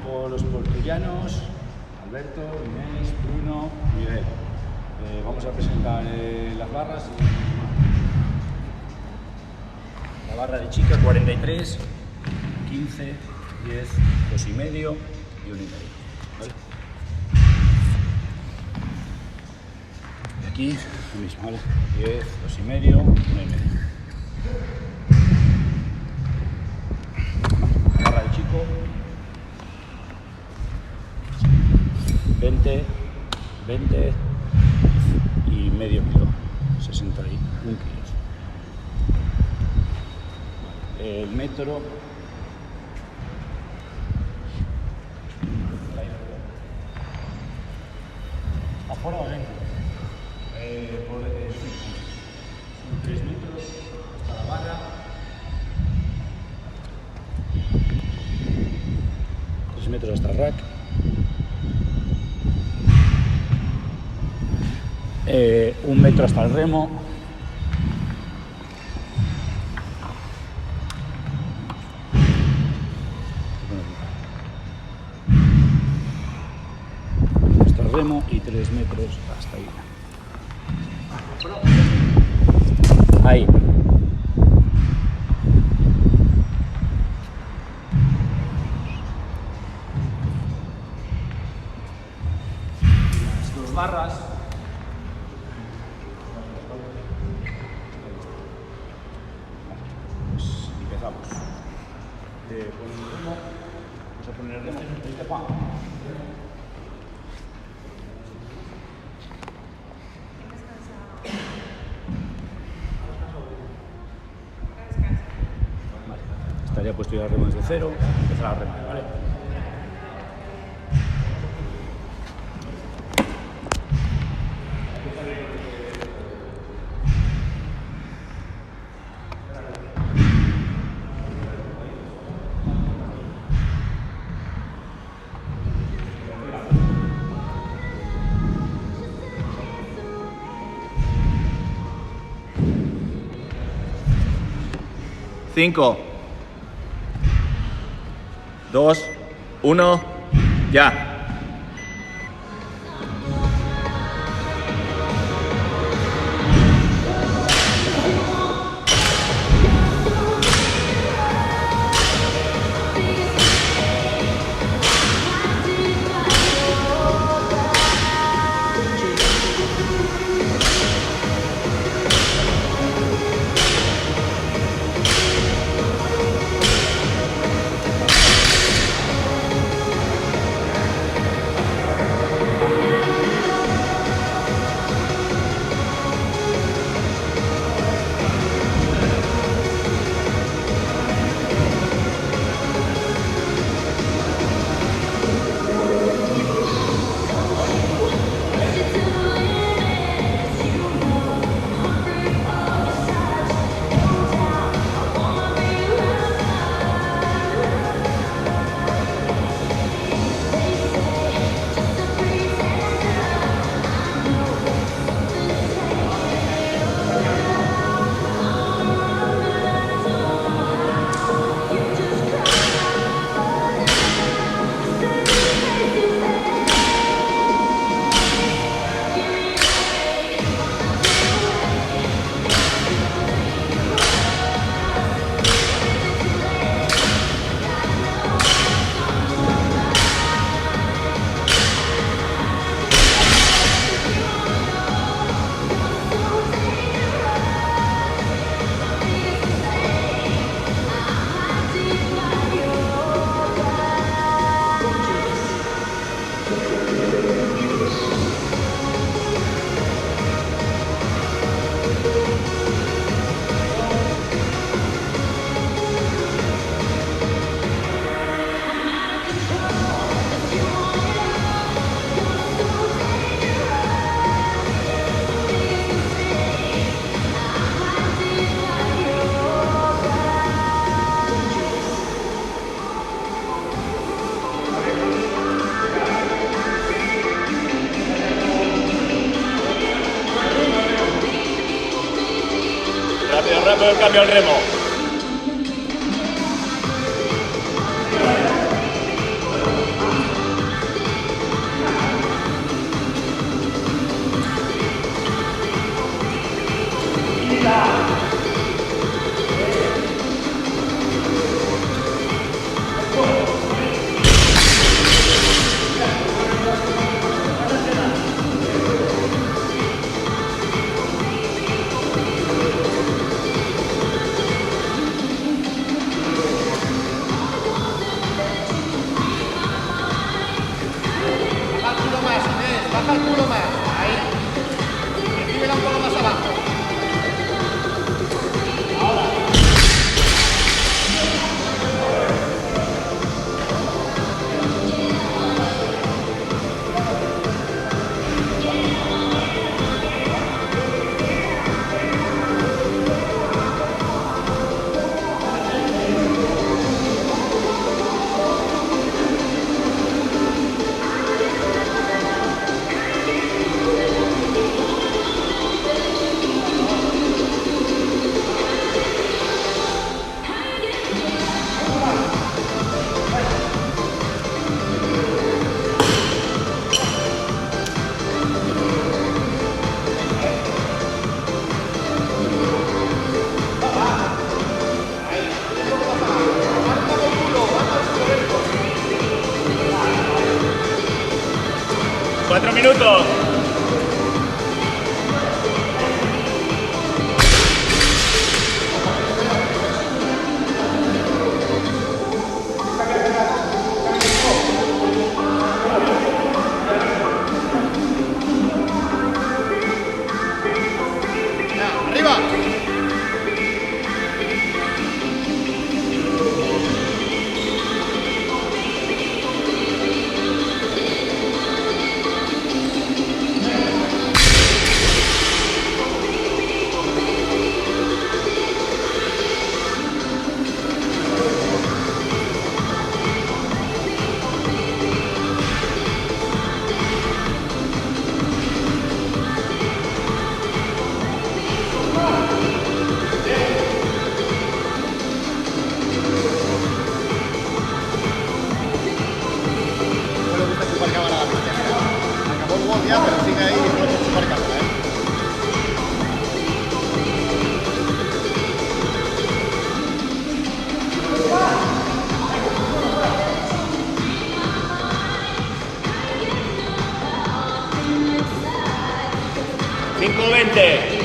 por los portullanos, Alberto, Inés, Bruno, Miguel. Vamos a presentar las barras. La barra de chica 43, 15, 10, 2,5 y 1,5. ¿Vale? Y aquí lo mismo, ¿vale? 10, 2,5, 1,5. Barra de chico 20, 20 y medio kilo, 61 kilos. El metro afuera o dentro, son 3 metros hasta la barra, 3 metros hasta el rack, 1 metro hasta el remo, hasta el remo y 3 metros hasta ahí. Ahí. Las 2 barras. Pues empezamos. Con el remo, vamos a poner el remo en este pan. Estaría puesto ya el remo desde cero, empezar a remar, ¿vale? Cinco, 2, 1, ya. Rápido el cambio al remo. 4 minutos. Pero sigue ahí y no chupar cámara, ¿eh? $5.20.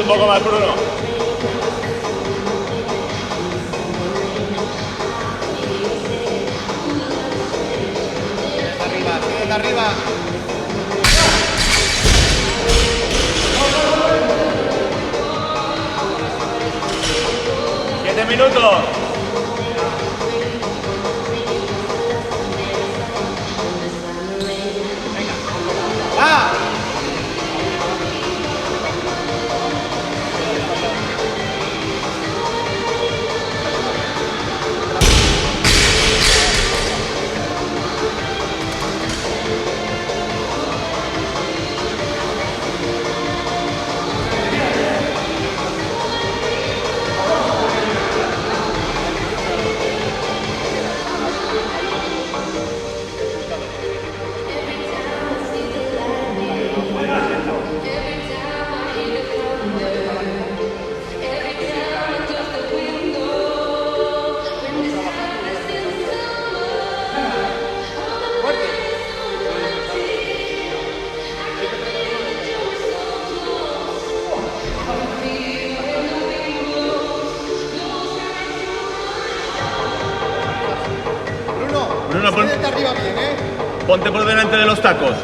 Un poco más, Bruno. Sigue arriba. 7 minutos. ¡Ah! Bruno, Quédate arriba bien, ¿eh? ponte por delante de los tacos.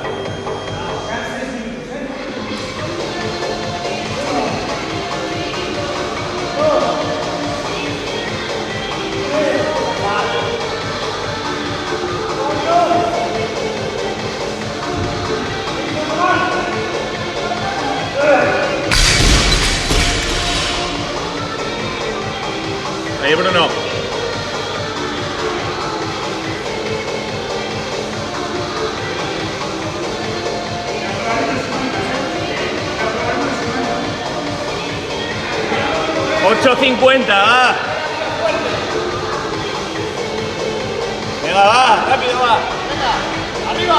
Ahí, Bruno. $8.50, va. Venga, va, rápido, va. Venga, arriba.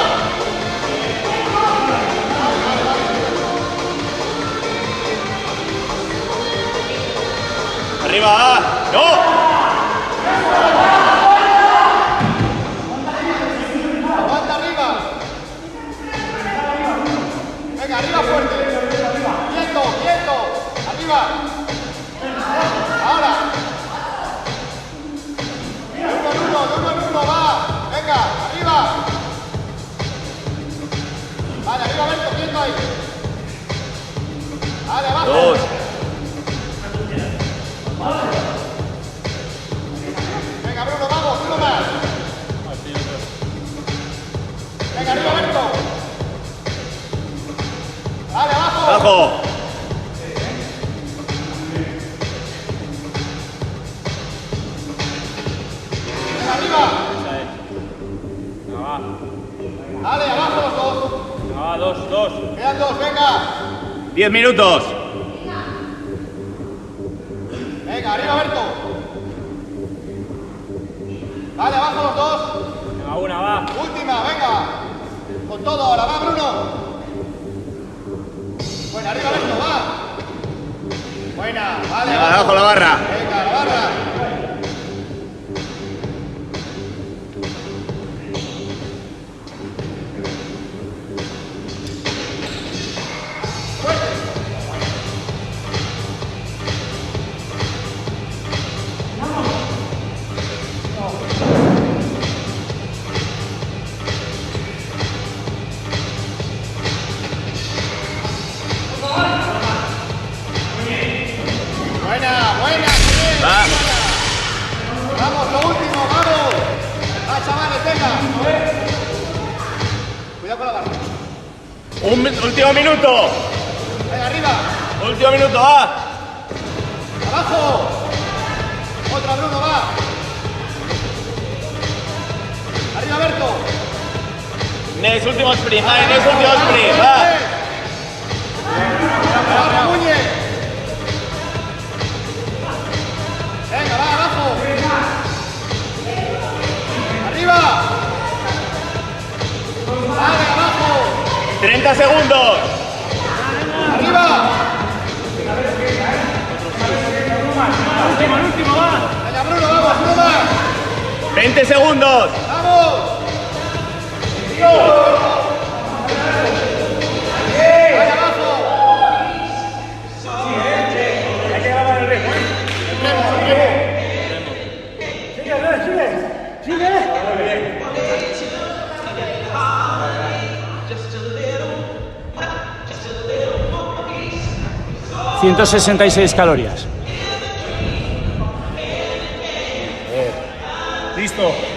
Vale, arriba, Alberto, quieto ahí. Vale, abajo. 2. Venga, Bruno, vamos, uno más. Venga, arriba, Alberto. Vale, abajo. Abajo. Venga, arriba. Vale, abajo los dos. Ah, dos. Quedan dos, venga. 10 minutos. Venga, arriba, Alberto. Vale, abajo los dos. Venga, una, va. Última, venga. Con todo, ahora va, Bruno. Bueno, arriba, Alberto, va. Buena, vale. Venga, abajo la barra. Venga, la barra. Buena, bien. Va. Vamos, lo último, vamos. Va, chavales, venga. Cuidado con la barra. Último minuto. Venga, arriba. Último minuto, va. Abajo. Otra, Bruno, va. Arriba, Alberto. Inés, último sprint, va. Inés, último sprint, va. Abajo, Muñe. Venga, va, abajo. Arriba. Vale, abajo. 30 segundos. Arriba. El último, va. Venga, Bruno, vamos, uno más. 20 segundos. ¡Vamos! ¡Vaya abajo! Hay que grabar el ritmo. El remo. Sigue. 166 calorías. Listo.